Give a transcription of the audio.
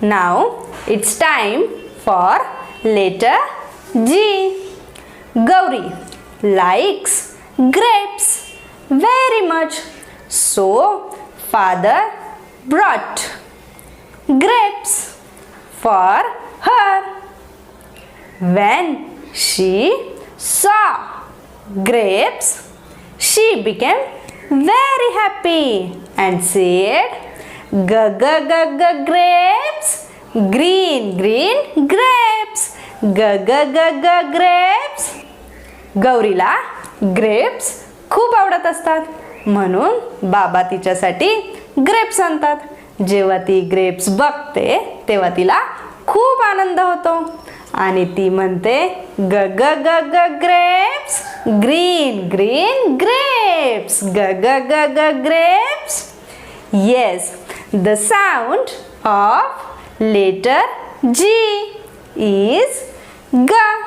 Now it's time for letter G. Gauri likes grapes very much, so father brought grapes for her. When she saw grapes, she became very happy and said, grapes, green grapes, grapes. गौरीला grapes खूप आवडत असतात, म्हणून बाबा तिच्यासाठी grapes आणतात. जेव्हा ती ग्रेप्स बघते तेव्हा तिला खूप आनंद होतो आणि ती म्हणते grapes, green grapes, grapes. Yes, the sound of letter G is G.